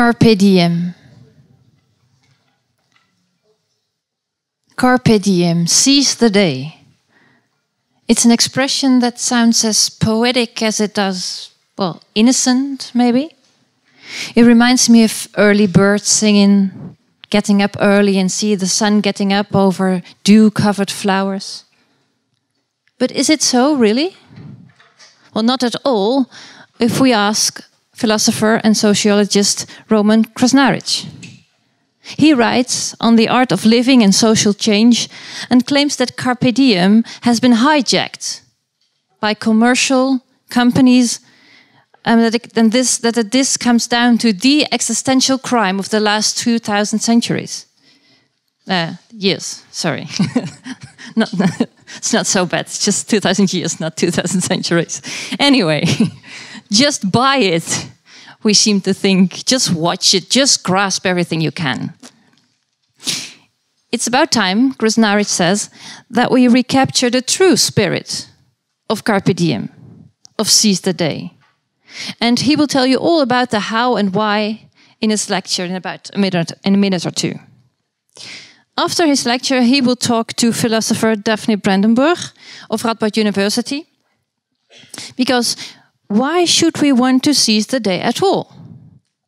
Carpe Diem. Carpe Diem, seize the day. It's an expression that sounds as poetic as it does, well, innocent, maybe. It reminds me of early birds singing, getting up early and see the sun getting up over dew-covered flowers. But is it so, really? Well, not at all, if we ask philosopher and sociologist Roman Krznaric. He writes on the art of living and social change and claims that Carpe Diem has been hijacked by commercial companies, and that this comes down to the existential crime of the last 2,000 centuries. Years, sorry. It's not so bad, it's just 2,000 years, not 2,000 centuries. Anyway, just buy it, we seem to think. Just watch it, just grasp everything you can. It's about time, Krznaric says, that we recapture the true spirit of Carpe Diem, of seize the day. And he will tell you all about the how and why in his lecture in about a minute or two. After his lecture, he will talk to philosopher Daphne of Radboud University. Because why should we want to seize the day at all?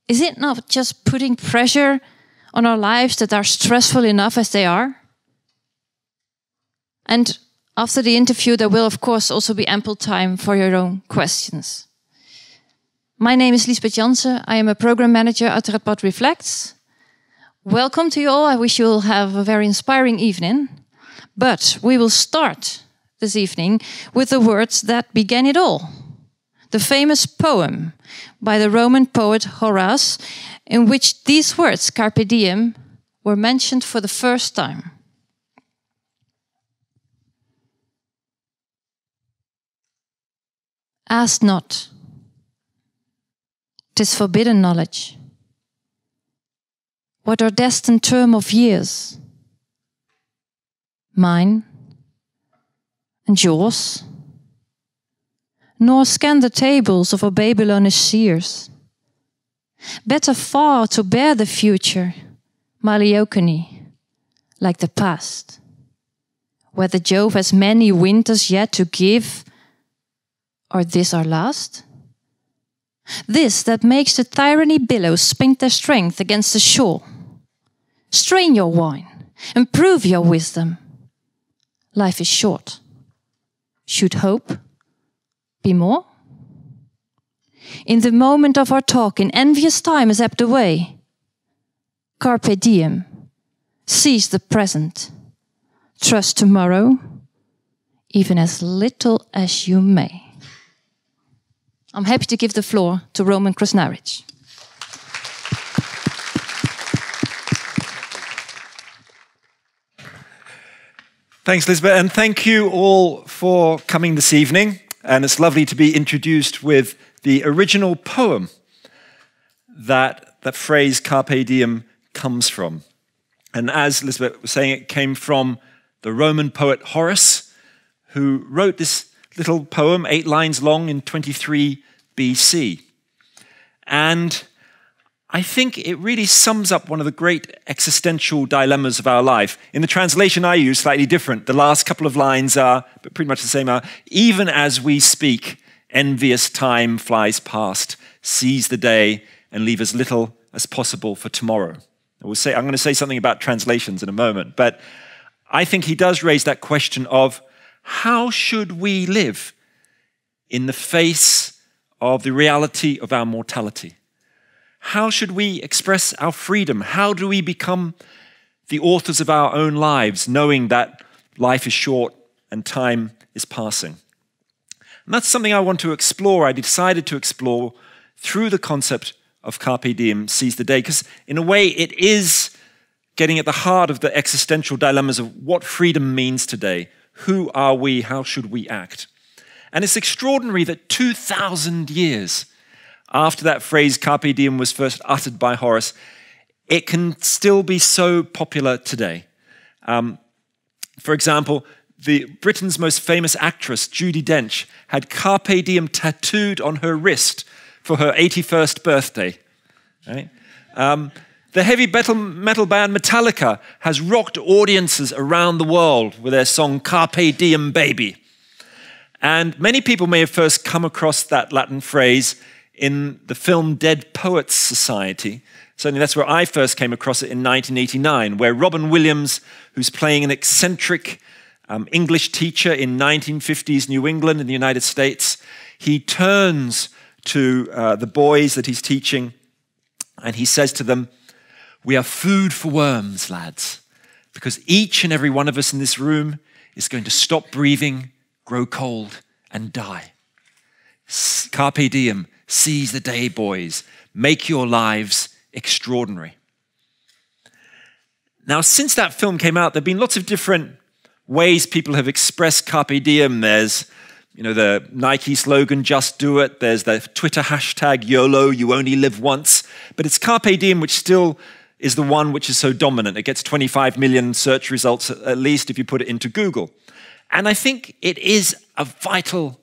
Is it not just putting pressure on our lives that are stressful enough as they are? And after the interview, there will, of course, also be ample time for your own questions. My name is Liesbeth Jansen. I am a program manager at Radboud Reflects. Welcome to you all. I wish you will have a very inspiring evening. But we will start this evening with the words that began it all. The famous poem by the Roman poet Horatius, in which these words, Carpe Diem, were mentioned for the first time. Ask not. 'Tis forbidden knowledge. What our destined term of years? Mine and yours? Nor scan the tables of our Babylonish seers. Better far to bear the future, Maliocony, like the past, whether Jove has many winters yet to give, or this our last? This that makes the tyranny billows spink their strength against the shore. Strain your wine and prove your wisdom. Life is short. Should hope be more? In the moment of our talk, in envious time has ebbed away. Carpe diem, seize the present. Trust tomorrow, even as little as you may. I'm happy to give the floor to Roman Krznaric. Thanks, Lisbeth, and thank you all for coming this evening. And it's lovely to be introduced with the original poem that phrase Carpe Diem comes from. And as Lisbeth was saying, it came from the Roman poet Horace, who wrote this little poem, 8 lines long, in 23 BC. And I think it really sums up one of the great existential dilemmas of our life. In the translation I use, slightly different. The last couple of lines are, but pretty much the same, are, even as we speak, envious time flies past, seize the day and leave as little as possible for tomorrow. I'm going to say something about translations in a moment, but I think he does raise that question of how should we live in the face of the reality of our mortality? How should we express our freedom? How do we become the authors of our own lives, knowing that life is short and time is passing? And that's something I want to explore. I decided to explore through the concept of Carpe Diem, seize the day, because in a way it is getting at the heart of the existential dilemmas of what freedom means today. Who are we? How should we act? And it's extraordinary that 2,000 years after that phrase Carpe Diem was first uttered by Horace, it can still be so popular today. For example, Britain's most famous actress, Judi Dench, had Carpe Diem tattooed on her wrist for her 81st birthday. Right? The heavy metal band Metallica has rocked audiences around the world with their song Carpe Diem, Baby. And many people may have first come across that Latin phrase in the film Dead Poets Society. Certainly that's where I first came across it in 1989, where Robin Williams, who's playing an eccentric English teacher in 1950s New England in the United States, he turns to the boys that he's teaching and he says to them, "We are food for worms, lads, because each and every one of us in this room is going to stop breathing, grow cold, and die. Carpe diem, seize the day, boys. Make your lives extraordinary." Now, since that film came out, there have been lots of different ways people have expressed Carpe Diem. There's, the Nike slogan, "Just Do It." There's the Twitter hashtag, "YOLO, you only live once." But it's Carpe Diem, which still is the one which is so dominant. It gets 25 million search results, at least, if you put it into Google. And I think it is a vital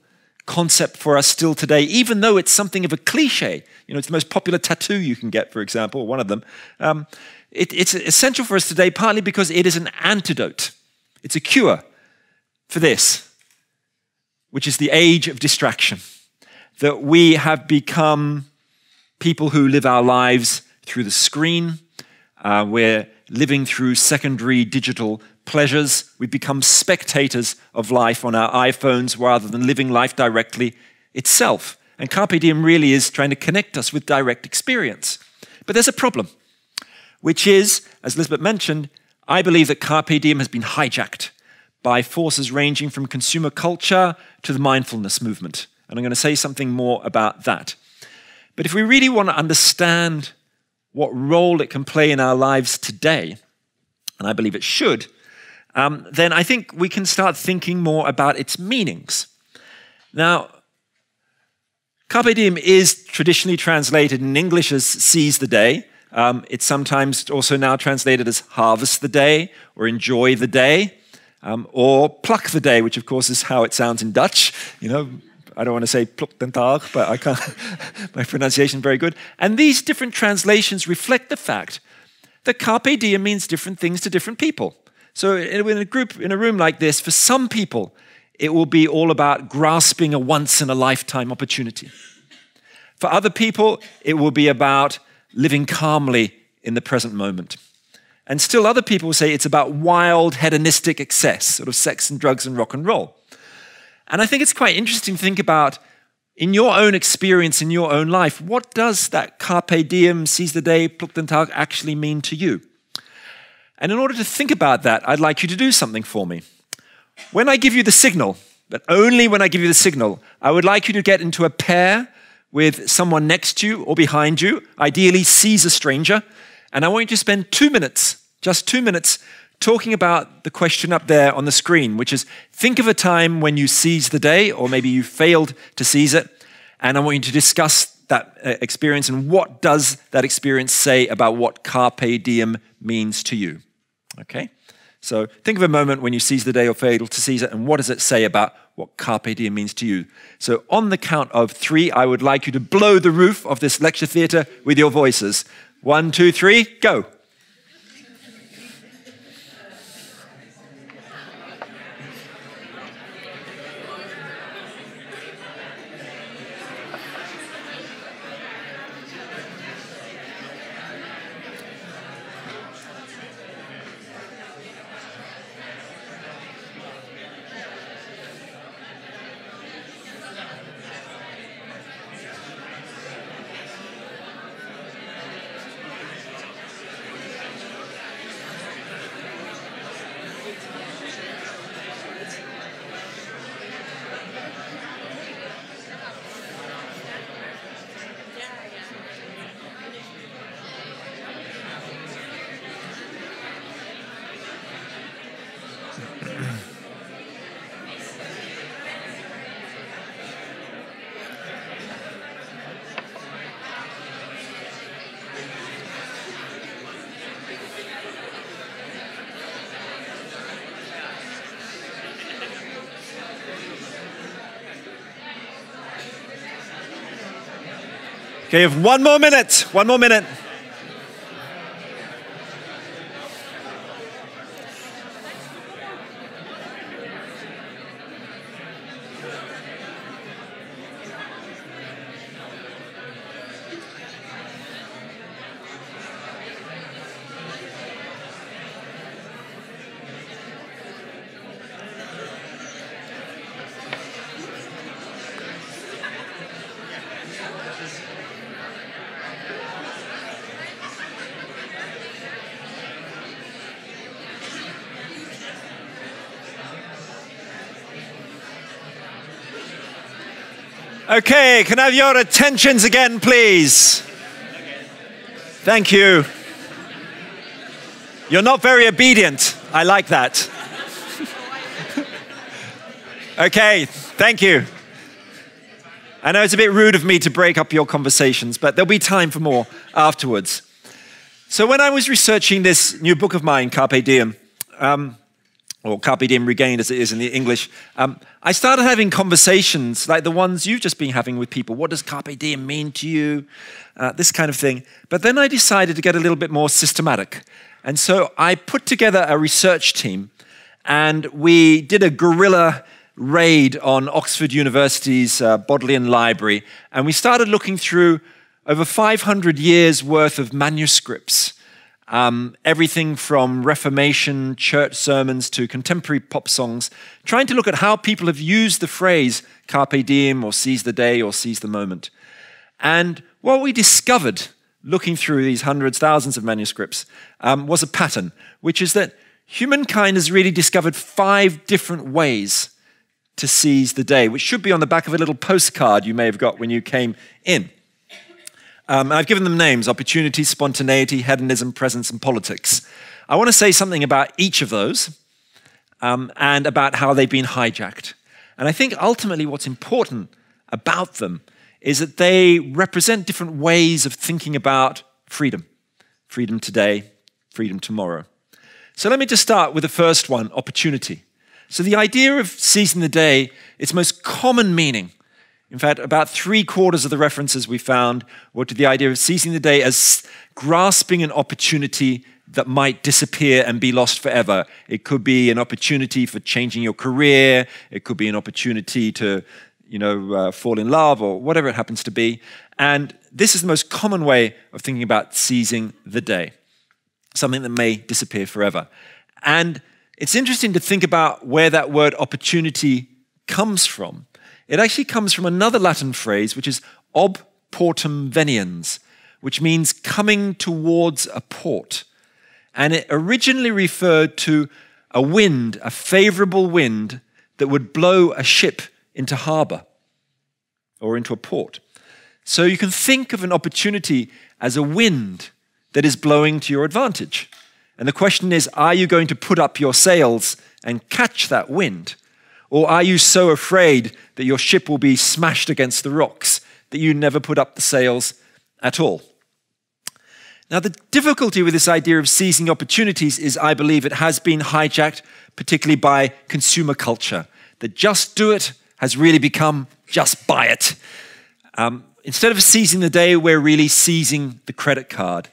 concept for us still today, even though it's something of a cliche. It's the most popular tattoo you can get, for example, one of them. It's essential for us today, partly because it is an antidote. It's a cure for this, which is the age of distraction. That we have become people who live our lives through the screen. We're living through secondary digital pleasures. We've become spectators of life on our iPhones rather than living life directly itself. And Carpe Diem really is trying to connect us with direct experience. But there's a problem, which is, as Elizabeth mentioned, I believe that Carpe Diem has been hijacked by forces ranging from consumer culture to the mindfulness movement. And I'm going to say something more about that. But if we really want to understand what role it can play in our lives today, and I believe it should, then I think we can start thinking more about its meanings. Now, Carpe Diem is traditionally translated in English as seize the day. It's sometimes also now translated as harvest the day, or enjoy the day, or pluck the day, which of course is how it sounds in Dutch. I don't want to say pluk den Tag, but I can't. My pronunciation is very good. And these different translations reflect the fact that Carpe Diem means different things to different people. So in a room like this, for some people, it will be all about grasping a once-in-a-lifetime opportunity. For other people, it will be about living calmly in the present moment. And still other people will say it's about wild, hedonistic excess, sort of sex and drugs and rock and roll. And I think it's quite interesting to think about, in your own experience, in your own life, what does that Carpe Diem, seize the day, pluk den Tag actually mean to you? And in order to think about that, I'd like you to do something for me. When I give you the signal, but only when I give you the signal, I would like you to get into a pair with someone next to you or behind you, ideally seize a stranger, and I want you to spend 2 minutes, just 2 minutes, talking about the question up there on the screen, which is, think of a time when you seized the day, or maybe you failed to seize it, and I want you to discuss that experience and what does that experience say about what Carpe Diem means to you. Okay? So think of a moment when you seized the day or failed to seize it, and what does it say about what Carpe Diem means to you? So on the count of 3, I would like you to blow the roof of this lecture theatre with your voices. 1, 2, 3, go. Okay, you have 1 more minute. 1 more minute. Okay, can I have your attentions again, please? Thank you. You're not very obedient. I like that. Okay, thank you. I know it's a bit rude of me to break up your conversations, but there'll be time for more afterwards. So when I was researching this new book of mine, Carpe Diem, or Carpe Diem Regained as it is in the English, I started having conversations like the ones you've just been having with people. What does Carpe Diem mean to you? This kind of thing. But then I decided to get a little bit more systematic. And so I put together a research team, and we did a guerrilla raid on Oxford University's Bodleian Library, and we started looking through over 500 years worth of manuscripts, everything from Reformation church sermons to contemporary pop songs, trying to look at how people have used the phrase carpe diem or seize the day or seize the moment. And what we discovered looking through these hundreds, thousands of manuscripts was a pattern, which is that humankind has really discovered 5 different ways to seize the day, which should be on the back of a little postcard you may have got when you came in. I've given them names: opportunity, spontaneity, hedonism, presence, and politics. I want to say something about each of those and about how they've been hijacked. And I think ultimately what's important about them is that they represent different ways of thinking about freedom. Freedom today, freedom tomorrow. So let me just start with the first one, opportunity. So the idea of seizing the day, its most common meaning, in fact, about 3/4 of the references we found were to the idea of seizing the day as grasping an opportunity that might disappear and be lost forever. It could be an opportunity for changing your career. It could be an opportunity to, fall in love or whatever it happens to be. And this is the most common way of thinking about seizing the day, something that may disappear forever. And it's interesting to think about where that word opportunity comes from. It actually comes from another Latin phrase, which is ob portum veniens, which means coming towards a port. And it originally referred to a wind, a favorable wind that would blow a ship into harbor or into a port. So you can think of an opportunity as a wind that is blowing to your advantage. And the question is, are you going to put up your sails and catch that wind? Or are you so afraid that your ship will be smashed against the rocks that you never put up the sails at all? Now, the difficulty with this idea of seizing opportunities is, I believe, it has been hijacked, particularly by consumer culture. The just do it has really become just buy it. Instead of seizing the day, we're really seizing the credit card.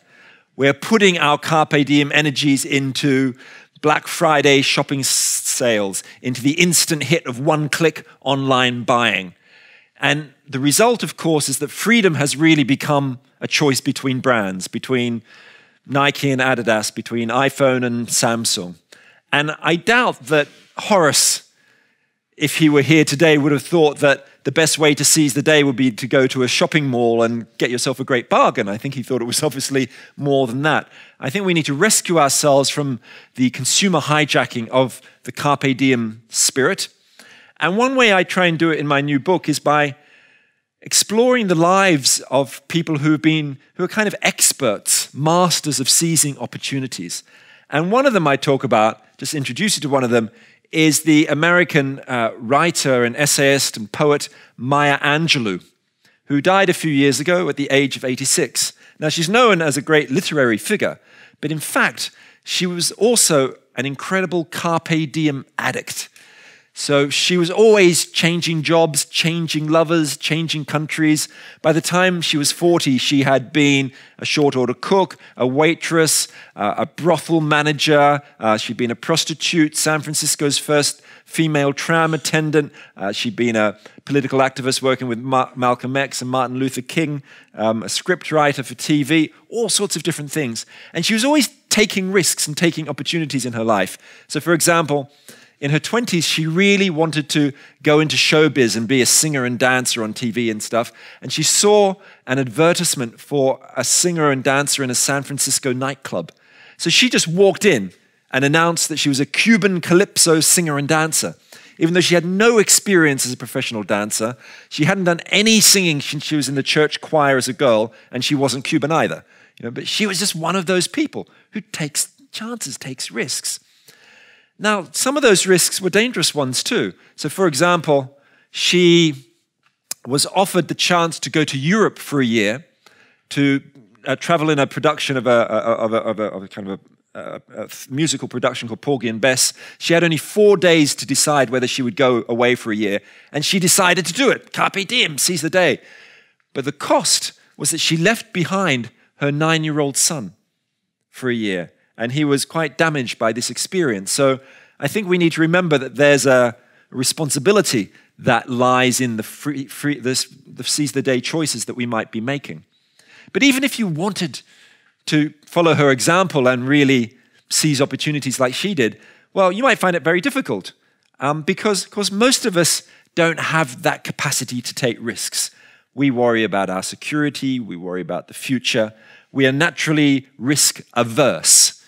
We're putting our Carpe Diem energies into Black Friday shopping sales, into the instant hit of one-click online buying. And the result, of course, is that freedom has really become a choice between brands, between Nike and Adidas, between iPhone and Samsung. And I doubt that Horace, if he were here today, would have thought that the best way to seize the day would be to go to a shopping mall and get yourself a great bargain. I think he thought it was obviously more than that. I think we need to rescue ourselves from the consumer hijacking of the Carpe Diem spirit. And one way I try and do it in my new book is by exploring the lives of people who are kind of experts, masters of seizing opportunities. And one of them I talk about, just introduce you to one of them, is the American writer and essayist and poet Maya Angelou, who died a few years ago at the age of 86. Now, she's known as a great literary figure, but in fact, she was also an incredible Carpe Diem addict. So she was always changing jobs, changing lovers, changing countries. By the time she was 40, she had been a short order cook, a waitress, a brothel manager. She'd been a prostitute, San Francisco's first female tram attendant. She'd been a political activist working with Malcolm X and Martin Luther King, a scriptwriter for TV, all sorts of different things. And she was always taking risks and taking opportunities in her life. So for example, in her 20s, she really wanted to go into showbiz and be a singer and dancer on TV and stuff. And she saw an advertisement for a singer and dancer in a San Francisco nightclub. So she just walked in and announced that she was a Cuban calypso singer and dancer. even though she had no experience as a professional dancer. She hadn't done any singing since she was in the church choir as a girl, and she wasn't Cuban either. But she was just one of those people who takes chances, takes risks. Now, some of those risks were dangerous ones too. So, for example, she was offered the chance to go to Europe for a year to travel in a production of a kind of a musical production called Porgy and Bess. She had only 4 days to decide whether she would go away for a year, and she decided to do it. Carpe diem, seize the day. But the cost was that she left behind her 9-year-old son for a year, and he was quite damaged by this experience. So I think we need to remember that there's a responsibility that lies in the seize the day choices that we might be making. But even if you wanted to follow her example and really seize opportunities like she did, well, you might find it very difficult because most of us don't have that capacity to take risks. We worry about our security, we worry about the future. We are naturally risk averse.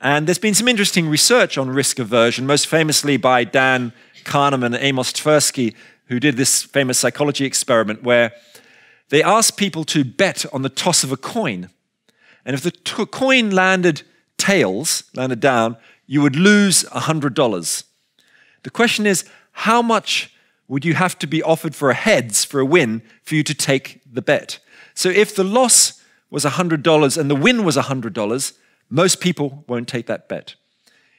And there's been some interesting research on risk aversion, most famously by Dan Kahneman and Amos Tversky, who did this famous psychology experiment where they asked people to bet on the toss of a coin. And if the coin landed tails, landed down, you would lose $100. The question is, how much would you have to be offered for a heads, for a win, for you to take the bet? So if the loss was $100 and the win was $100, most people won't take that bet.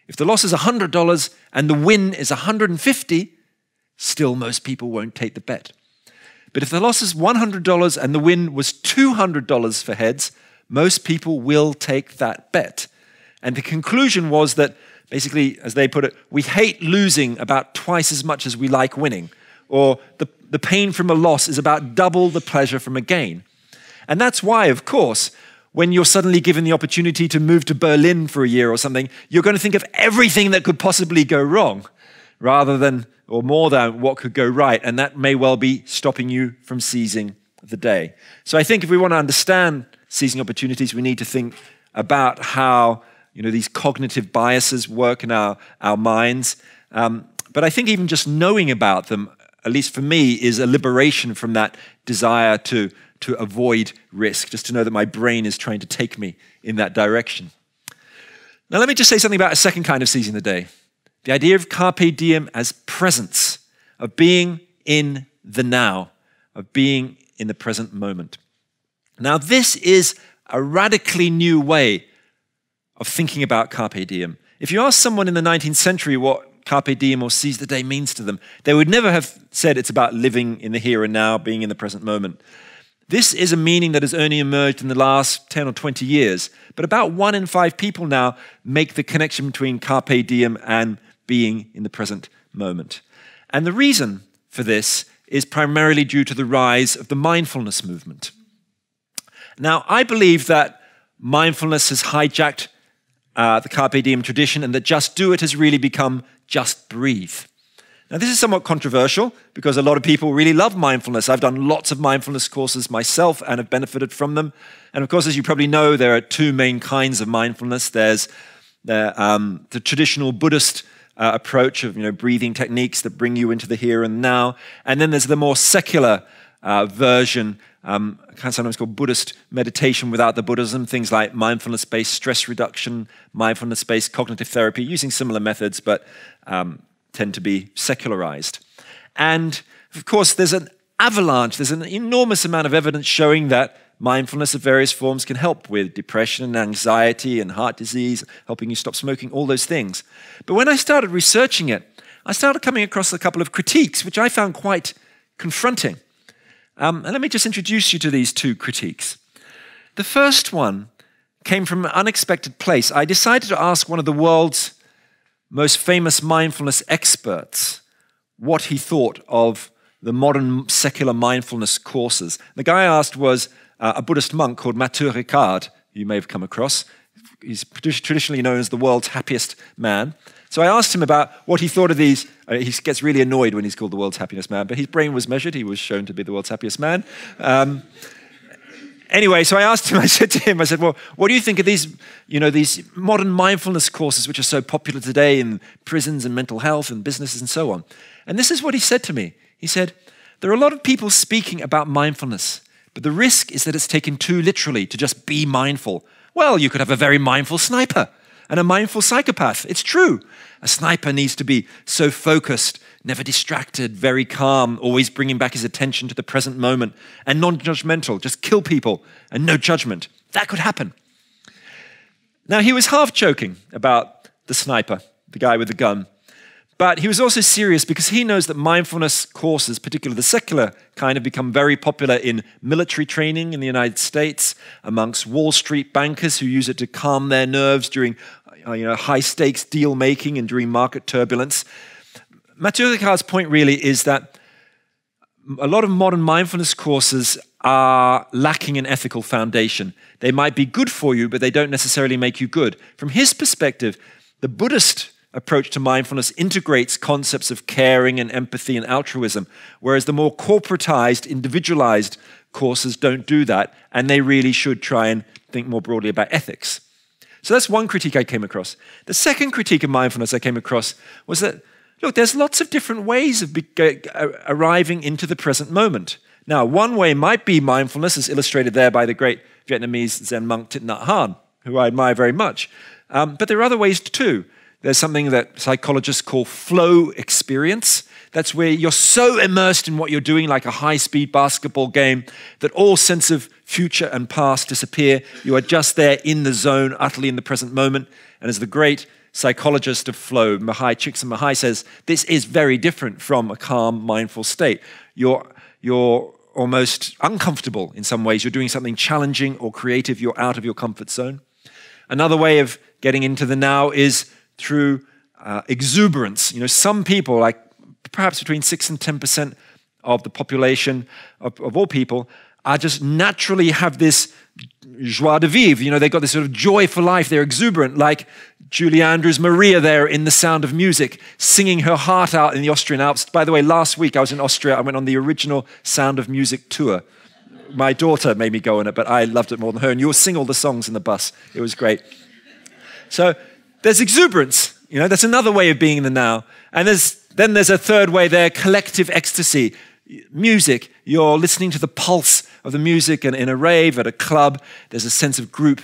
If the loss is $100 and the win is $150, still most people won't take the bet. But if the loss is $100 and the win was $200 for heads, most people will take that bet. And the conclusion was that, basically, as they put it, we hate losing about twice as much as we like winning. Or the pain from a loss is about double the pleasure from a gain. And that's why, of course, when you're suddenly given the opportunity to move to Berlin for a year or something, you're going to think of everything that could possibly go wrong, rather than, or more than, what could go right. And that may well be stopping you from seizing the day. So I think if we want to understand seizing opportunities, we need to think about how these cognitive biases work in our minds. But I think even just knowing about them, at least for me, is a liberation from that desire to avoid risk, just to know that my brain is trying to take me in that direction. Now let me just say something about a second kind of seizing the day. The idea of carpe diem as presence, of being in the now, of being in the present moment. Now this is a radically new way of thinking about carpe diem. If you ask someone in the 19th century what carpe diem or seize the day means to them, they would never have said it's about living in the here and now, being in the present moment. This is a meaning that has only emerged in the last 10 or 20 years, but about 1 in 5 people now make the connection between carpe diem and being in the present moment. And the reason for this is primarily due to the rise of the mindfulness movement. Now, I believe that mindfulness has hijacked the Carpe Diem tradition, and that just do it has really become just breathe. Now, this is somewhat controversial because a lot of people really love mindfulness. I've done lots of mindfulness courses myself and have benefited from them. And of course, as you probably know, there are 2 main kinds of mindfulness. There's the traditional Buddhist approach of breathing techniques that bring you into the here and now. And then there's the more secular version, sometimes called Buddhist meditation without the Buddhism, things like mindfulness-based stress reduction, mindfulness-based cognitive therapy, using similar methods, but tend to be secularized. And of course, there's an avalanche, there's an enormous amount of evidence showing that mindfulness of various forms can help with depression and anxiety and heart disease, helping you stop smoking, all those things. But when I started researching it, I started coming across a couple of critiques, which I found quite confronting. And let me just introduce you to these 2 critiques. The first one came from an unexpected place. I decided to ask one of the world's most famous mindfulness experts what he thought of the modern secular mindfulness courses. The guy I asked was a Buddhist monk called Matthieu Ricard, who you may have come across. He's traditionally known as the world's happiest man. So I asked him about what he thought of these. He gets really annoyed when he's called the world's happiest man, but his brain was measured. He was shown to be the world's happiest man. Anyway, so I asked him, I said to him, I said, well, what do you think of these, these modern mindfulness courses which are so popular today in prisons and mental health and businesses and so on? And this is what he said to me. He said, there are a lot of people speaking about mindfulness, but the risk is that it's taken too literally to just be mindful. Well, you could have a very mindful sniper and a mindful psychopath. It's true. A sniper needs to be so focused, never distracted, very calm, always bringing back his attention to the present moment, and non-judgmental, just kill people and no judgment. That could happen. Now, he was half joking about the sniper, the guy with the gun, but he was also serious because he knows that mindfulness courses, particularly the secular kind, have become very popular in military training in the United States, amongst Wall Street bankers who use it to calm their nerves during high-stakes deal-making and during market turbulence. Mathieu Ricard's point really is that a lot of modern mindfulness courses are lacking an ethical foundation. They might be good for you, but they don't necessarily make you good. From his perspective, the Buddhist approach to mindfulness integrates concepts of caring and empathy and altruism, whereas the more corporatized, individualized courses don't do that, and they really should try and think more broadly about ethics. So that's one critique I came across. The second critique of mindfulness I came across was that, look, there's lots of different ways of arriving into the present moment. Now, one way might be mindfulness, as illustrated there by the great Vietnamese Zen monk Thich Nhat Hanh, who I admire very much. But there are other ways too. There's something that psychologists call flow experience. That's where you're so immersed in what you're doing, like a high-speed basketball game, that all sense of future and past disappear. You are just there in the zone, utterly in the present moment. And as the great psychologist of flow, Csikszentmihalyi, says, this is very different from a calm, mindful state. You're almost uncomfortable in some ways. You're doing something challenging or creative. You're out of your comfort zone. Another way of getting into the now is through exuberance. Some people, like perhaps between 6 and 10% of the population of all people, are just naturally have this joie de vivre. They've got this sort of joy for life. They're exuberant, like Julie Andrews Maria there in The Sound of Music, singing her heart out in the Austrian Alps. By the way, last week I was in Austria. I went on the original Sound of Music tour. My daughter made me go on it, but I loved it more than her. And you'll sing all the songs in the bus. It was great. So there's exuberance. That's another way of being in the now. And then there's a third way there, collective ecstasy. Music, you're listening to the pulse of the music, and in a rave, at a club, there's a sense of group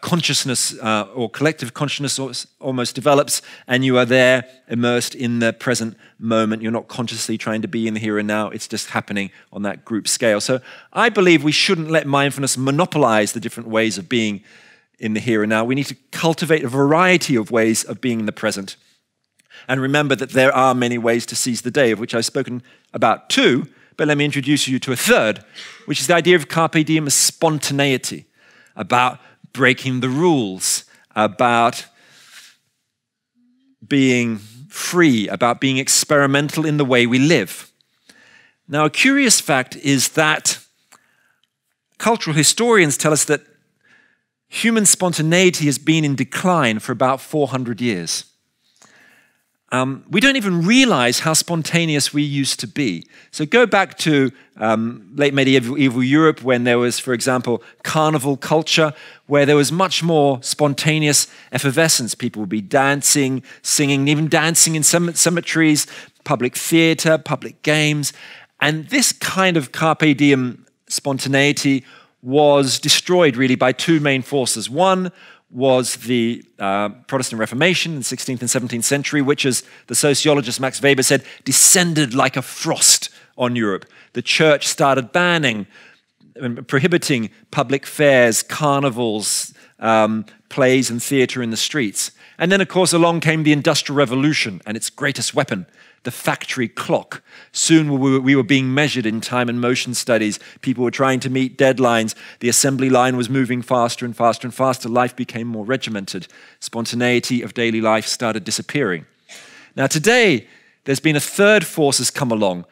consciousness or collective consciousness almost develops, and you are there immersed in the present moment. You're not consciously trying to be in the here and now. It's just happening on that group scale. So I believe we shouldn't let mindfulness monopolize the different ways of being in the here and now. We need to cultivate a variety of ways of being in the present. And remember that there are many ways to seize the day, of which I've spoken about two, but let me introduce you to a third, which is the idea of Carpe Diem as spontaneity, about breaking the rules, about being free, about being experimental in the way we live. Now, a curious fact is that cultural historians tell us that human spontaneity has been in decline for about 400 years. We don't even realize how spontaneous we used to be. So go back to late medieval Europe, when there was, for example, carnival culture, where there was much more spontaneous effervescence. People would be dancing, singing, even dancing in cemeteries, public theater, public games. And this kind of Carpe Diem spontaneity was destroyed really by two main forces. One was the Protestant Reformation in the 16th and 17th century, which, as the sociologist Max Weber said, descended like a frost on Europe. The church started banning and prohibiting public fairs, carnivals, plays and theatre in the streets. And then, of course, along came the Industrial Revolution and its greatest weapon, the factory clock. Soon we were being measured in time and motion studies. People were trying to meet deadlines. The assembly line was moving faster and faster and faster. Life became more regimented. Spontaneity of daily life started disappearing. Now today, there's been a third force has come along,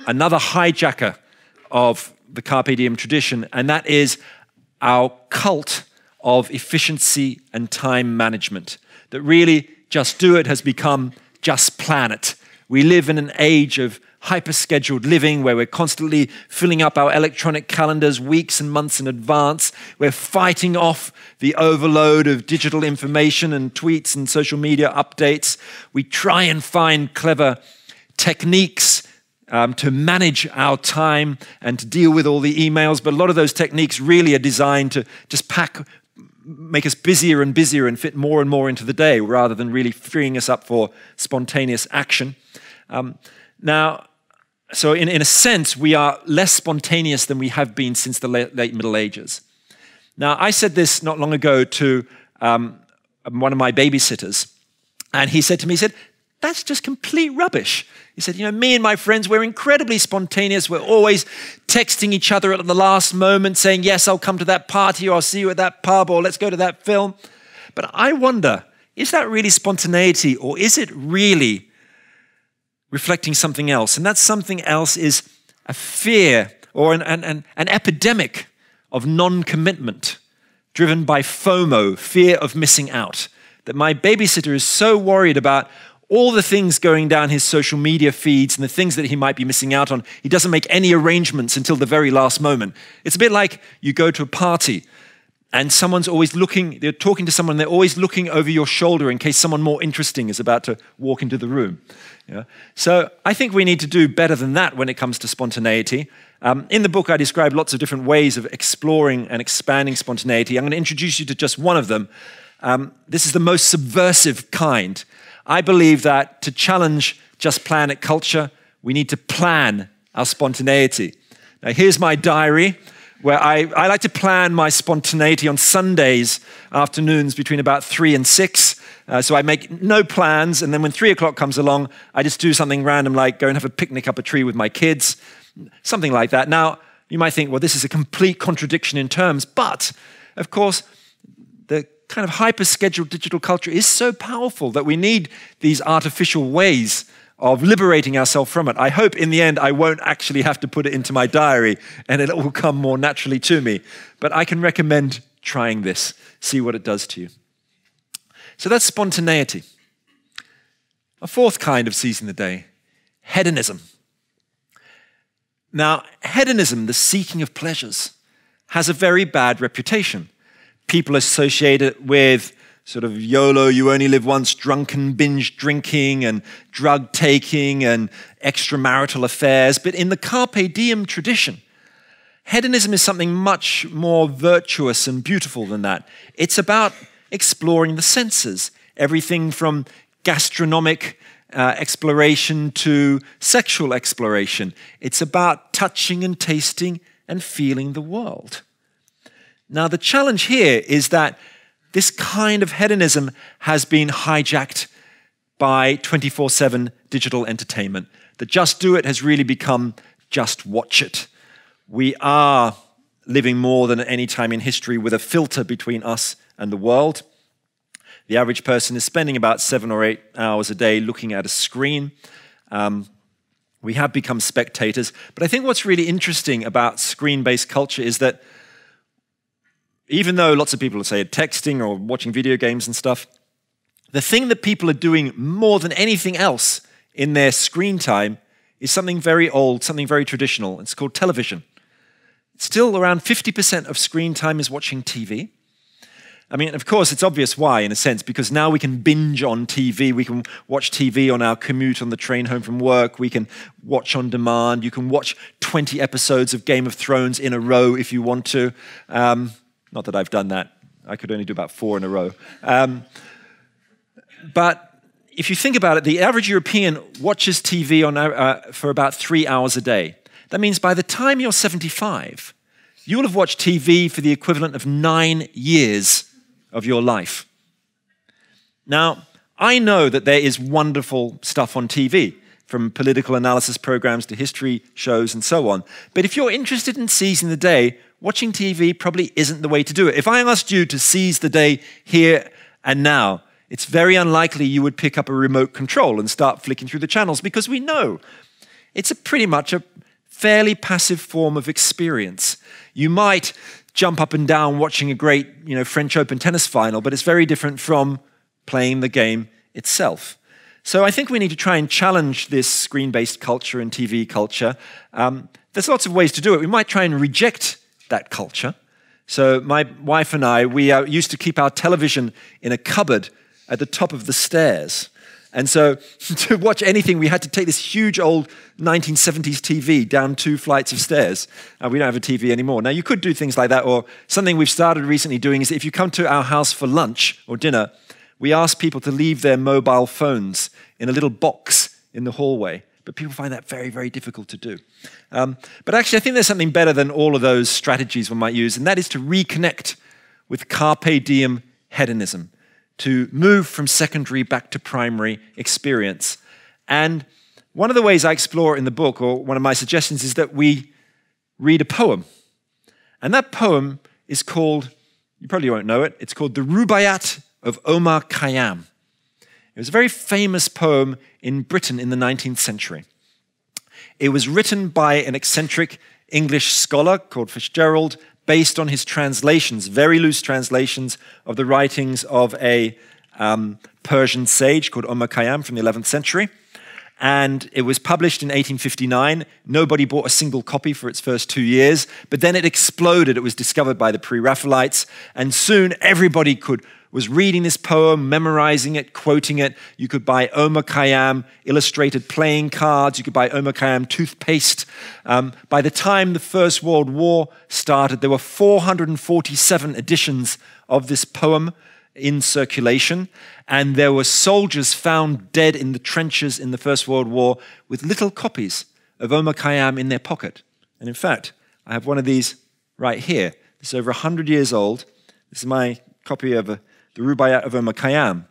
another hijacker of the Carpe Diem tradition, and that is our cult of efficiency and time management. That really Just Do It has become Just Plan It. We live in an age of hyper-scheduled living where we're constantly filling up our electronic calendars weeks and months in advance. We're fighting off the overload of digital information and tweets and social media updates. We try and find clever techniques to manage our time and to deal with all the emails, but a lot of those techniques really are designed to just make us busier and busier and fit more and more into the day rather than really freeing us up for spontaneous action. So in a sense, we are less spontaneous than we have been since the late Middle Ages. Now, I said this not long ago to one of my babysitters, and he said to me, that's just complete rubbish. He said, me and my friends, we're incredibly spontaneous. We're always texting each other at the last moment saying, yes, I'll come to that party, or I'll see you at that pub, or let's go to that film. But I wonder, is that really spontaneity, or is it really reflecting something else? And that something else is a fear or an epidemic of non-commitment driven by FOMO, fear of missing out. That my babysitter is so worried about all the things going down his social media feeds and the things that he might be missing out on, he doesn't make any arrangements until the very last moment. It's a bit like you go to a party and someone's always looking, they're talking to someone, they're always looking over your shoulder in case someone more interesting is about to walk into the room. Yeah? So I think we need to do better than that when it comes to spontaneity. In the book, I describe lots of different ways of exploring and expanding spontaneity. I'm going to introduce you to just one of them. This is the most subversive kind. I believe that to challenge just planet culture, we need to plan our spontaneity. Now, here's my diary, where I like to plan my spontaneity on Sundays afternoons between about 3 and 6. So I make no plans, and then when 3 o'clock comes along, I just do something random like go and have a picnic up a tree with my kids, something like that. Now, you might think, well, this is a complete contradiction in terms, but, of course, the kind of hyper-scheduled digital culture is so powerful that we need these artificial ways of liberating ourselves from it. I hope in the end I won't actually have to put it into my diary and it will come more naturally to me. But I can recommend trying this, see what it does to you. So that's spontaneity. A fourth kind of seizing the day, hedonism. Now, hedonism, the seeking of pleasures, has a very bad reputation. People associate it with sort of YOLO, you only live once, drunken binge drinking and drug taking and extramarital affairs. But in the Carpe Diem tradition, hedonism is something much more virtuous and beautiful than that. It's about exploring the senses, everything from gastronomic exploration to sexual exploration. It's about touching and tasting and feeling the world. Now, the challenge here is that this kind of hedonism has been hijacked by 24/7 digital entertainment. The just do it has really become just watch it. We are living more than at any time in history with a filter between us and the world. The average person is spending about 7 or 8 hours a day looking at a screen. We have become spectators. But I think what's really interesting about screen-based culture is that even though lots of people say texting or watching video games and stuff, the thing that people are doing more than anything else in their screen time is something very old, something very traditional. It's called television. Still around 50% of screen time is watching TV. I mean, of course, it's obvious why, in a sense, because now we can binge on TV. We can watch TV on our commute on the train home from work. We can watch on demand. You can watch 20 episodes of Game of Thrones in a row if you want to. Not that I've done that. I could only do about 4 in a row. But if you think about it, the average European watches TV for about 3 hours a day. That means by the time you're 75, you will have watched TV for the equivalent of 9 years of your life. Now, I know that there is wonderful stuff on TV, from political analysis programs to history shows and so on. But if you're interested in seizing the day, watching TV probably isn't the way to do it. If I asked you to seize the day here and now, it's very unlikely you would pick up a remote control and start flicking through the channels, because we know it's pretty much a fairly passive form of experience. You might jump up and down watching a great, French Open tennis final, but it's very different from playing the game itself. So I think we need to try and challenge this screen-based culture and TV culture. There's lots of ways to do it. We might try and reject that culture. So my wife and I, we used to keep our television in a cupboard at the top of the stairs. And so to watch anything, we had to take this huge old 1970s TV down 2 flights of stairs. We don't have a TV anymore. Now, you could do things like that, or something we've started recently doing is if you come to our house for lunch or dinner, we ask people to leave their mobile phones in a little box in the hallway. But people find that very, very difficult to do. But actually, I think there's something better than all of those strategies one might use, and that is to reconnect with Carpe Diem hedonism, to move from secondary back to primary experience. And one of the ways I explore in the book, or one of my suggestions, is that we read a poem. And that poem is called, you probably won't know it, it's called the Rubaiyat of Omar Khayyam. It was a very famous poem in Britain in the 19th century. It was written by an eccentric English scholar called Fitzgerald, based on his translations, very loose translations of the writings of a Persian sage called Omar Khayyam from the 11th century. And it was published in 1859. Nobody bought a single copy for its first 2 years, but then it exploded. It was discovered by the pre-Raphaelites, and soon everybody was reading this poem, memorizing it, quoting it. You could buy Omar Khayyam illustrated playing cards. You could buy Omar Khayyam toothpaste. By the time the First World War started, there were 447 editions of this poem in circulation, and there were soldiers found dead in the trenches in the First World War with little copies of Omar Khayyam in their pocket. And in fact, I have one of these right here. This is over 100 years old. This is my copy of the Rubaiyat of Omar Khayyam.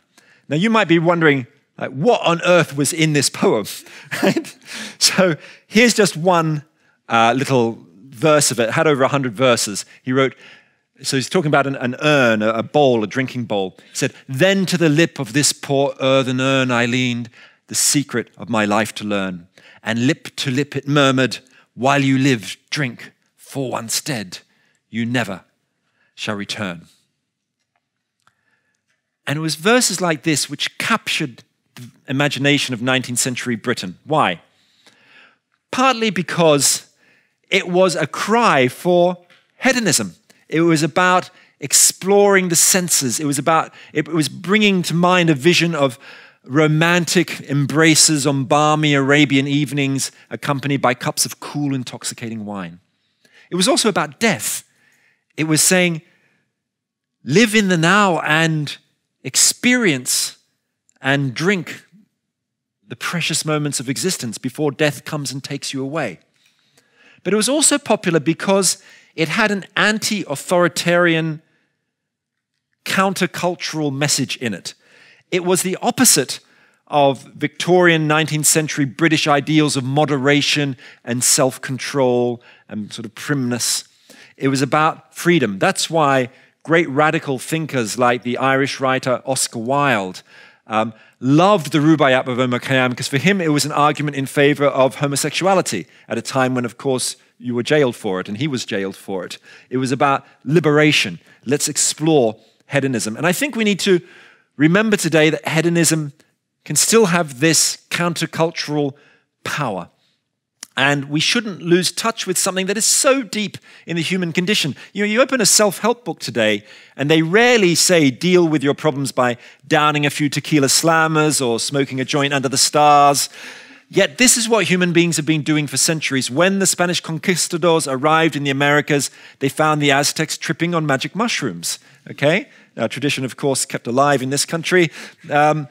Now, you might be wondering, like, what on earth was in this poem? Right? So here's just one little verse of it. It had over 100 verses. He wrote, so he's talking about an urn, a bowl, a drinking bowl. He said, "Then to the lip of this poor earthen urn I leaned, the secret of my life to learn. And lip to lip it murmured, while you live, drink, for once dead, you never shall return." And it was verses like this which captured the imagination of 19th century Britain. Why? Partly because it was a cry for hedonism. It was about exploring the senses. It was bringing to mind a vision of romantic embraces on balmy Arabian evenings accompanied by cups of cool, intoxicating wine. It was also about death. It was saying, live in the now and experience and drink the precious moments of existence before death comes and takes you away. But it was also popular because it had an anti-authoritarian, countercultural message in it. It was the opposite of Victorian 19th century British ideals of moderation and self-control and sort of primness. It was about freedom. That's why great radical thinkers like the Irish writer Oscar Wilde loved the Rubaiyat of Omar Khayyam, because for him it was an argument in favor of homosexuality at a time when, of course, you were jailed for it and he was jailed for it. It was about liberation. Let's explore hedonism. And I think we need to remember today that hedonism can still have this countercultural power. And we shouldn't lose touch with something that is so deep in the human condition. You know, you open a self-help book today, and they rarely say deal with your problems by downing a few tequila slammers or smoking a joint under the stars. Yet this is what human beings have been doing for centuries. When the Spanish conquistadors arrived in the Americas, they found the Aztecs tripping on magic mushrooms. Okay? Now, tradition, of course, kept alive in this country. But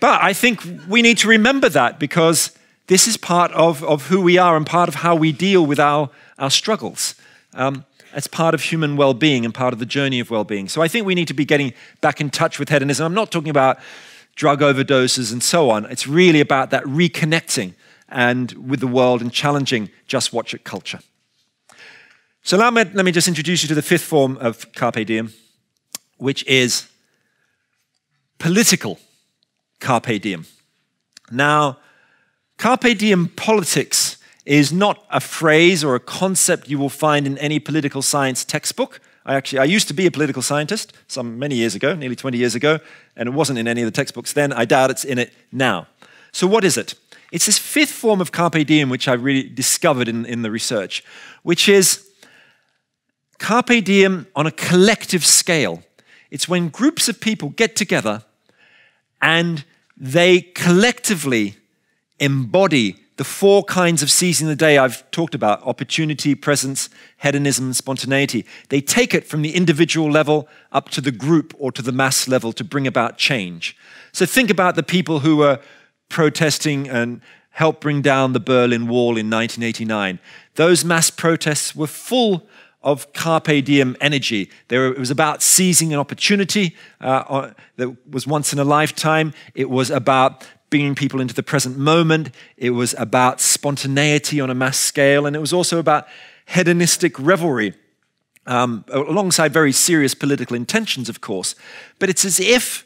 I think we need to remember that, because this is part of who we are and part of how we deal with our struggles. It's part of human well-being and part of the journey of well-being. So I think we need to be getting back in touch with hedonism. I'm not talking about drug overdoses and so on. It's really about that reconnecting and with the world and challenging just watch it culture. So now let me just introduce you to the fifth form of Carpe Diem, which is political Carpe Diem. Now, Carpe Diem politics is not a phrase or a concept you will find in any political science textbook. I used to be a political scientist many years ago, nearly 20 years ago, and it wasn't in any of the textbooks then. I doubt it's in it now. So what is it? It's this fifth form of Carpe Diem, which I really discovered in the research, which is Carpe Diem on a collective scale. It's when groups of people get together and they collectively embody the four kinds of seizing the day I've talked about: opportunity, presence, hedonism, spontaneity. They take it from the individual level up to the group or to the mass level to bring about change. So think about the people who were protesting and helped bring down the Berlin Wall in 1989. Those mass protests were full of Carpe Diem energy. It was about seizing an opportunity that was once in a lifetime. It was about bringing people into the present moment. It was about spontaneity on a mass scale. And it was also about hedonistic revelry, alongside very serious political intentions, of course. But it's as if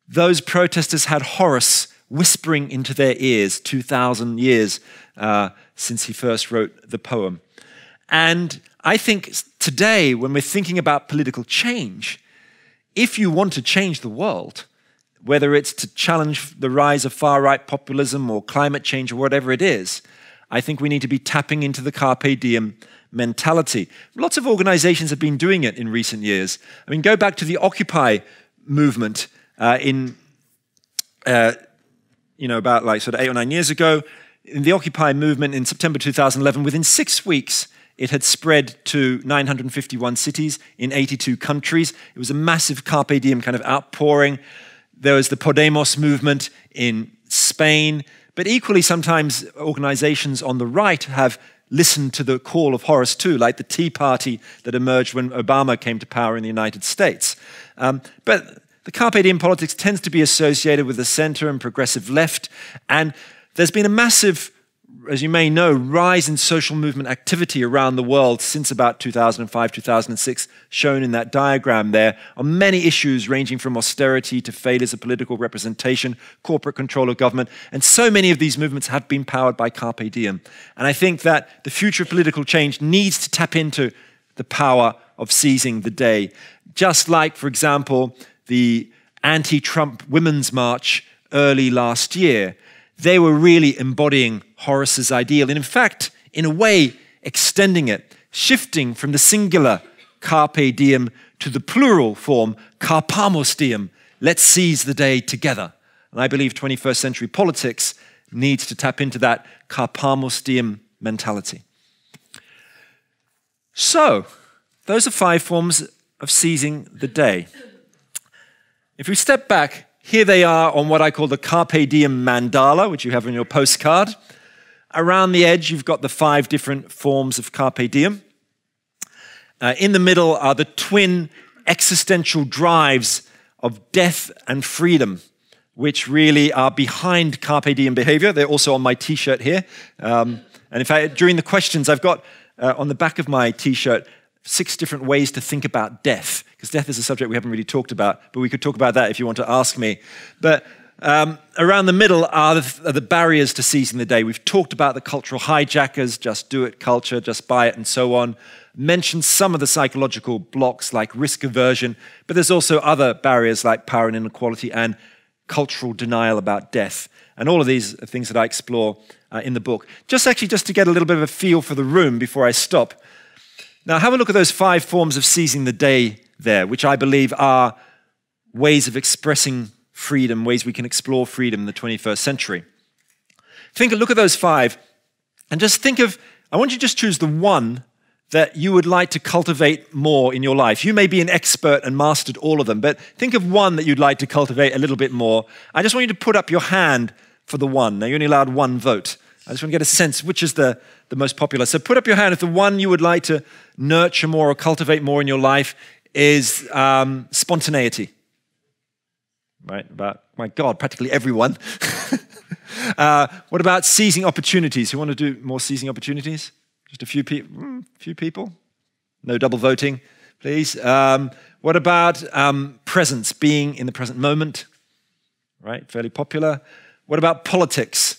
those protesters had Horace whispering into their ears 2,000 years since he first wrote the poem. And I think today, when we're thinking about political change, if you want to change the world, whether it's to challenge the rise of far-right populism or climate change or whatever it is, I think we need to be tapping into the Carpe Diem mentality. Lots of organizations have been doing it in recent years. I mean, go back to the Occupy movement about like sort of 8 or 9 years ago. In the Occupy movement in September 2011, within 6 weeks, it had spread to 951 cities in 82 countries. It was a massive Carpe Diem kind of outpouring. There was the Podemos movement in Spain. But equally, sometimes organizations on the right have listened to the call of Horace too, like the Tea Party that emerged when Obama came to power in the United States. But the Carpe Diem politics tends to be associated with the center and progressive left. And there's been a massive, as you may know, rise in social movement activity around the world since about 2005, 2006, shown in that diagram there, on many issues ranging from austerity to failures of political representation, corporate control of government. And so many of these movements have been powered by Carpe Diem. And I think that the future of political change needs to tap into the power of seizing the day. Just like, for example, the anti-Trump Women's March early last year. They were really embodying Horace's ideal, and in fact, in a way, extending it, shifting from the singular Carpe Diem to the plural form Carpamus Diem. Let's seize the day together. And I believe 21st century politics needs to tap into that Carpamus Diem mentality. So, those are 5 forms of seizing the day. If we step back, here they are on what I call the Carpe Diem Mandala, which you have on your postcard. Around the edge, you've got the 5 different forms of Carpe Diem. In the middle are the twin existential drives of death and freedom, which really are behind Carpe Diem behavior. They're also on my T-shirt here. And in fact, during the questions, I've got on the back of my T-shirt 6 different ways to think about death, because death is a subject we haven't really talked about, but we could talk about that if you want to ask me. But around the middle are the barriers to seizing the day. We've talked about the cultural hijackers, just do it culture, just buy it, and so on. Mentioned some of the psychological blocks like risk aversion, but there's also other barriers like power and inequality and cultural denial about death. And all of these are things that I explore in the book. Just to get a little bit of a feel for the room before I stop. Now, have a look at those 5 forms of seizing the day there, which I believe are ways of expressing freedom, ways we can explore freedom in the 21st century. Look at those 5, and just think of, I want you to just choose the one that you would like to cultivate more in your life. You may be an expert and mastered all of them, but think of one that you'd like to cultivate a little bit more. I just want you to put up your hand for the one. Now, you're only allowed 1 vote. I just want to get a sense which is the most popular. So put up your hand if the one you would like to nurture more or cultivate more in your life is spontaneity. Right? About, my God, practically everyone. What about seizing opportunities? Who want to do more seizing opportunities? Just a few people? No double voting, please. What about presence, being in the present moment? Right? Fairly popular. What about politics?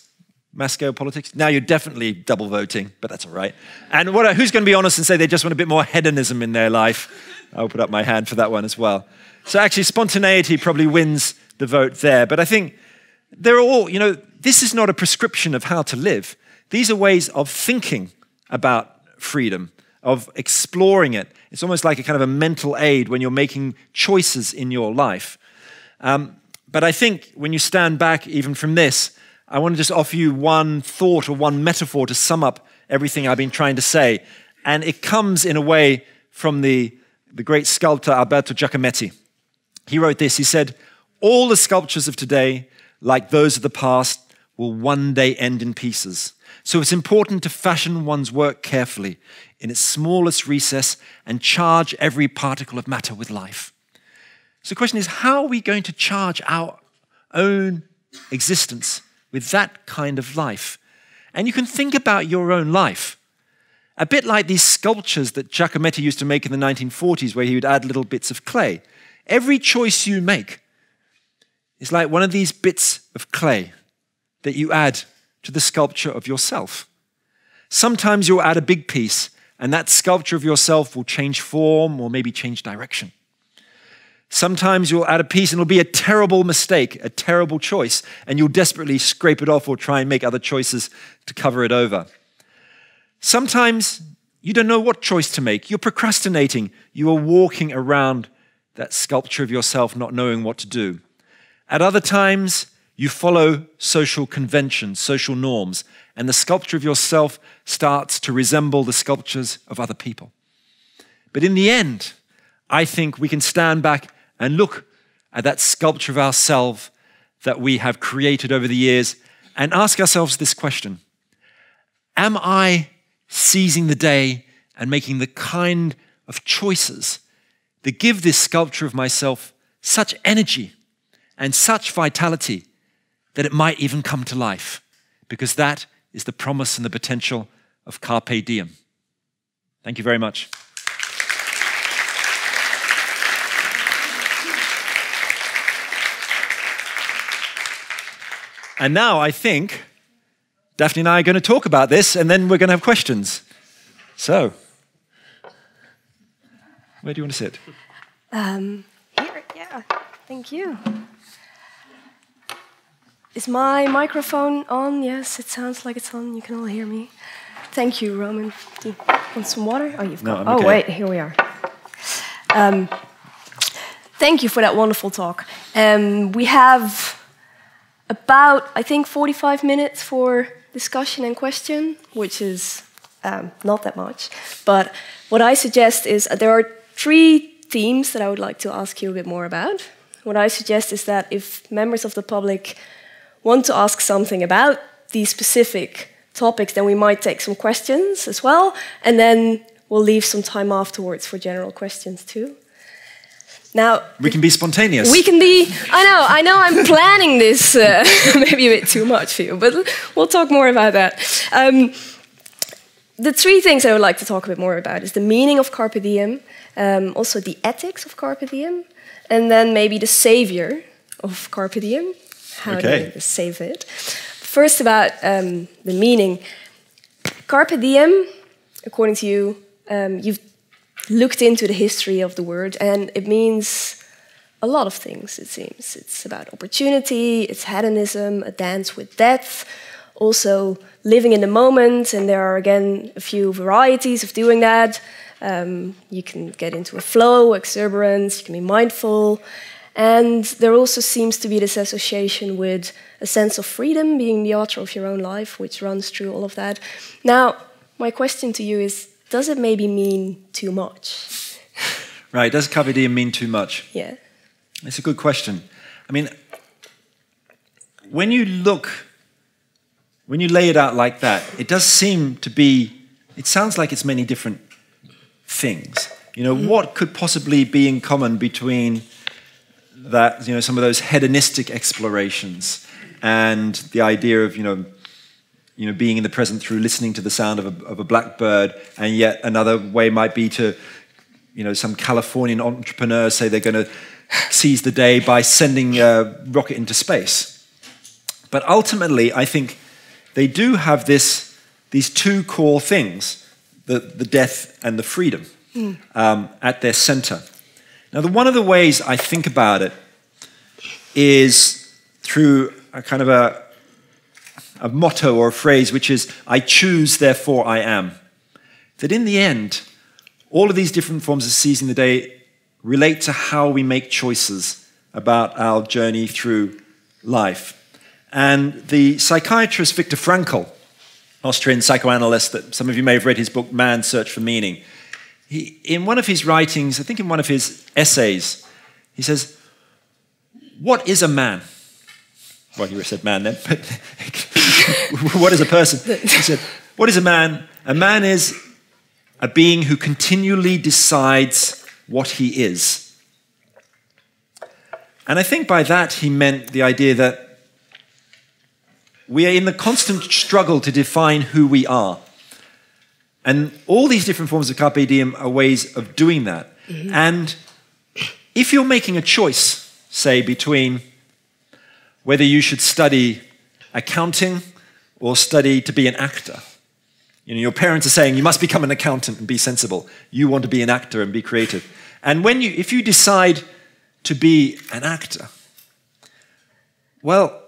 mass scale politics? Now you're definitely double voting, but that's all right. And who's going to be honest and say they just want a bit more hedonism in their life? I'll put up my hand for that one as well. So actually spontaneity probably wins the vote there. But I think they're all, this is not a prescription of how to live. These are ways of thinking about freedom, of exploring it. It's almost like a kind of a mental aid when you're making choices in your life. But I think when you stand back even from this, I want to just offer you one thought or one metaphor to sum up everything I've been trying to say. And it comes in a way from the great sculptor Alberto Giacometti. He wrote this, he said, "All the sculptures of today, like those of the past, will one day end in pieces. So it's important to fashion one's work carefully in its smallest recess and charge every particle of matter with life." So the question is, how are we going to charge our own existence with that kind of life? And you can think about your own life. A bit like these sculptures that Giacometti used to make in the 1940s, where he would add little bits of clay. Every choice you make is like one of these bits of clay that you add to the sculpture of yourself. Sometimes you'll add a big piece, and that sculpture of yourself will change form or maybe change direction. Sometimes you'll add a piece and it'll be a terrible mistake, a terrible choice, and you'll desperately scrape it off or try and make other choices to cover it over. Sometimes you don't know what choice to make. You're procrastinating. You are walking around that sculpture of yourself not knowing what to do. At other times, you follow social conventions, social norms, and the sculpture of yourself starts to resemble the sculptures of other people. But in the end, I think we can stand back and look at that sculpture of ourselves that we have created over the years and ask ourselves this question: am I seizing the day and making the kind of choices that give this sculpture of myself such energy and such vitality that it might even come to life? Because that is the promise and the potential of Carpe Diem. Thank you very much. And now I think Daphne and I are going to talk about this, and then we're going to have questions. So, where do you want to sit? Here, yeah. Thank you. Is my microphone on? Yes, it sounds like it's on. You can all hear me. Thank you, Roman. Do you want some water? Oh, you've got. No, I'm okay. Oh, wait, here we are. Thank you for that wonderful talk. We have about, I think, 45 minutes for discussion and question, which is not that much. But what I suggest is there are 3 themes that I would like to ask you a bit more about. What I suggest is that if members of the public want to ask something about these specific topics, then we might take some questions as well, and then we'll leave some time afterwards for general questions too. Now, we can be spontaneous. We can be, I know I'm planning this maybe a bit too much for you, but we'll talk more about that. The 3 things I would like to talk a bit more about is the meaning of Carpe Diem, also the ethics of Carpe Diem, and then maybe the savior of Carpe Diem, how to save it. First about the meaning. Carpe Diem, according to you, you've looked into the history of the word, and it means a lot of things, it seems. It's about opportunity, it's hedonism, a dance with death, also living in the moment, and there are, again, a few varieties of doing that. You can get into a flow, exuberance, you can be mindful, and there also seems to be this association with a sense of freedom, being the author of your own life, which runs through all of that. Now, my question to you is, does it maybe mean too much? Right, does Carpe Diem mean too much? Yeah. It's a good question. I mean, when you lay it out like that, it does seem to be, it sounds like it's many different things. What could possibly be in common between that, some of those hedonistic explorations and the idea of, being in the present through listening to the sound of a blackbird, and yet another way might be to, some Californian entrepreneurs say they're going to seize the day by sending a rocket into space. But ultimately, I think they do have these two core things, the death and the freedom, at their center. Now, one of the ways I think about it is through a kind of a motto or a phrase, which is, I choose, therefore I am. That in the end, all of these different forms of seizing the day relate to how we make choices about our journey through life. And the psychiatrist Viktor Frankl, Austrian psychoanalyst, that some of you may have read his book, Man's Search for Meaning, in one of his writings, I think in one of his essays, he says, what is a man? Well, you said man then, but what is a person? He said, what is a man? A man is a being who continually decides what he is. And I think by that he meant the idea that we are in the constant struggle to define who we are. And all these different forms of Carpe Diem are ways of doing that. Mm-hmm. And if you're making a choice, say, between whether you should study accounting or study to be an actor, you know, your parents are saying you must become an accountant and be sensible. You want to be an actor and be creative. And if you decide to be an actor, well,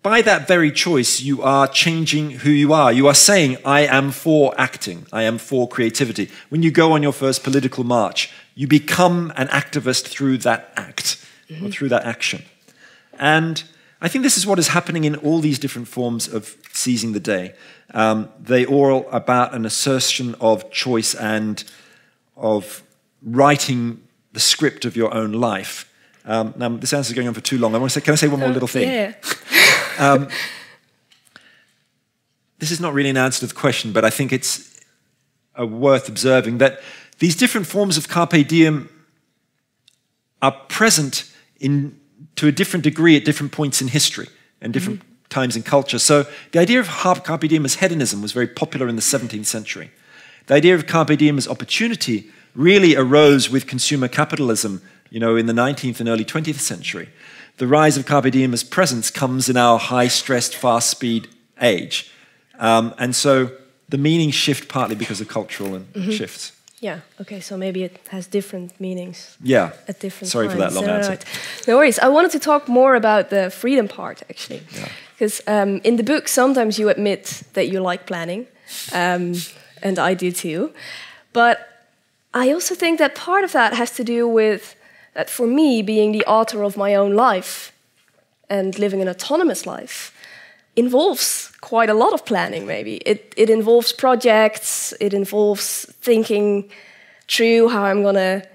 by that very choice, you are changing who you are. You are saying, I am for acting. I am for creativity. When you go on your first political march, you become an activist through that act, or through that action. And I think this is what is happening in all these different forms of seizing the day. They all about an assertion of choice and of writing the script of your own life. Now, this answer is going on for too long. Can I say one more little thing? Yeah. This is not really an answer to the question, but I think it's worth observing that these different forms of Carpe Diem are present to a different degree at different points in history and different times in culture. So the idea of Carpe Diem as hedonism was very popular in the 17th century. The idea of Carpe Diem as opportunity really arose with consumer capitalism, in the 19th and early 20th century. The rise of Carpe Diem as presence comes in our high-stressed, fast-speed age. And so the meanings shift partly because of cultural shifts. Yeah, okay, so maybe it has different meanings at different Sorry times. for that long answer. Right. No worries. I wanted to talk more about the freedom part, actually. Because in the book, sometimes you admit that you like planning, and I do too. But I also think that part of that has to do with that for me, being the author of my own life and living an autonomous life involves quite a lot of planning, maybe. It involves projects, it involves thinking through how I'm going to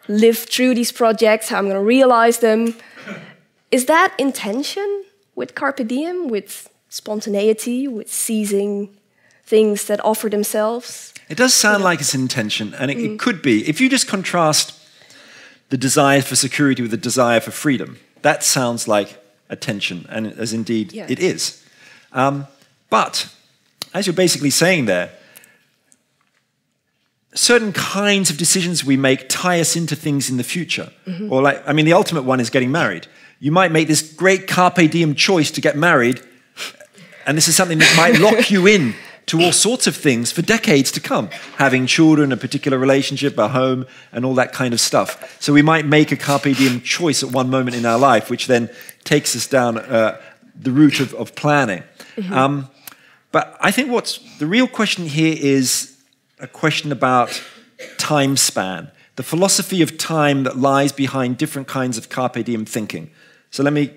live through these projects, how I'm going to realize them. Is that intention with Carpe Diem, with spontaneity, with seizing things that offer themselves? It does sound like it's intention, and it could be. If you just contrast the desire for security with the desire for freedom, that sounds like a tension, and as indeed it is. But, as you're basically saying there, certain kinds of decisions we make tie us into things in the future. Or the ultimate one is getting married. You might make this great Carpe Diem choice to get married, and this is something that might lock you in to all sorts of things for decades to come. Having children, a particular relationship, a home, and all that kind of stuff. So we might make a Carpe Diem choice at one moment in our life, which then takes us down the route of planning. But I think the real question here is a question about time span, the philosophy of time that lies behind different kinds of Carpe Diem thinking. So let me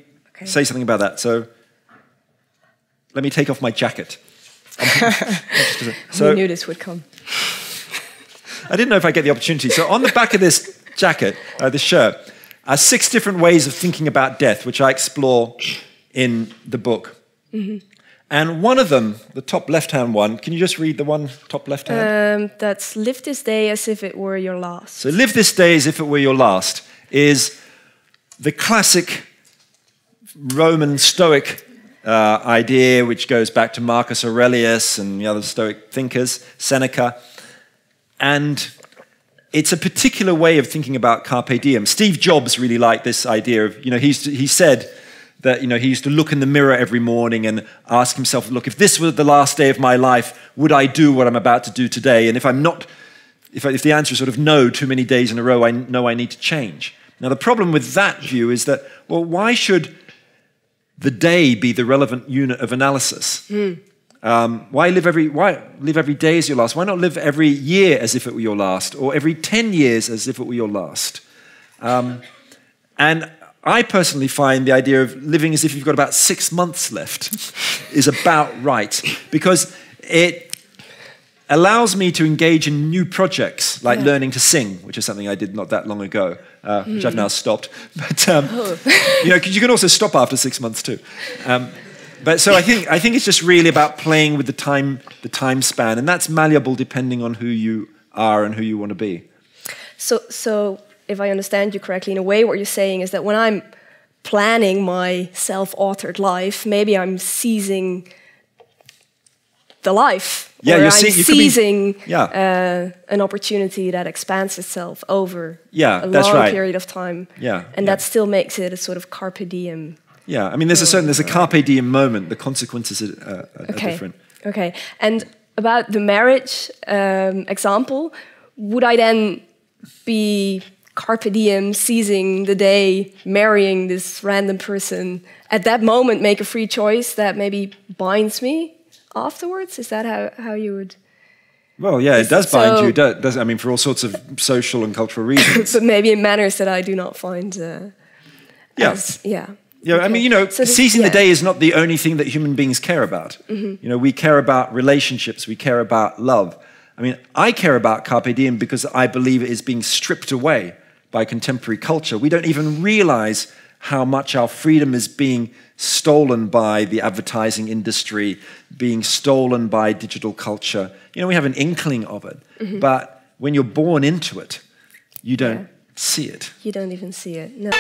say something about that. So let me take off my jacket. I knew this would come. I didn't know if I'd get the opportunity. So on the back of this jacket, this shirt, are 6 different ways of thinking about death, which I explore in the book. And one of them, the top left-hand one, can you just read the one top left-hand? That's live this day as if it were your last. So live this day as if it were your last is the classic Roman Stoic idea, which goes back to Marcus Aurelius and the other Stoic thinkers, Seneca. And it's a particular way of thinking about Carpe Diem. Steve Jobs really liked this idea of, he said that, you know, he used to look in the mirror every morning and ask himself, look, if this were the last day of my life, would I do what I'm about to do today? And if I'm not, if the answer is sort of no, too many days in a row, I know I need to change. Now, the problem with that view is that, well, why should the day be the relevant unit of analysis? Why live every day as your last? Why not live every year as if it were your last, or every 10 years as if it were your last? And I personally find the idea of living as if you've got about 6 months left is about right, because it allows me to engage in new projects, like learning to sing, which is something I did not that long ago, which I've now stopped. But you know, 'cause you can also stop after 6 months too. But so I think it's just really about playing with the time span, and that's malleable depending on who you are and who you want to be. So if I understand you correctly, in a way, what you're saying is that when I'm planning my self-authored life, maybe I'm seizing the life. Yeah, or I'm seizing yeah. An opportunity that expands itself over a that's long right. period of time. Yeah, and that still makes it a sort of carpe diem. Yeah, I mean, there's a carpe diem moment. The consequences are different. Okay, and about the marriage example, would I then be carpe diem, seizing the day, marrying this random person, at that moment make a free choice that maybe binds me afterwards? Is that how you would... Well, yeah, it does bind you, does, I mean, for all sorts of social and cultural reasons. But maybe in manners that I do not find... Yeah, I mean, you know, so seizing the day is not the only thing that human beings care about. You know, we care about relationships, we care about love. I mean, I care about carpe diem because I believe it is being stripped away by contemporary culture. We don't even realize how much our freedom is being stolen by the advertising industry, being stolen by digital culture. You know, we have an inkling of it, but when you're born into it, you don't see it. You don't even see it, no.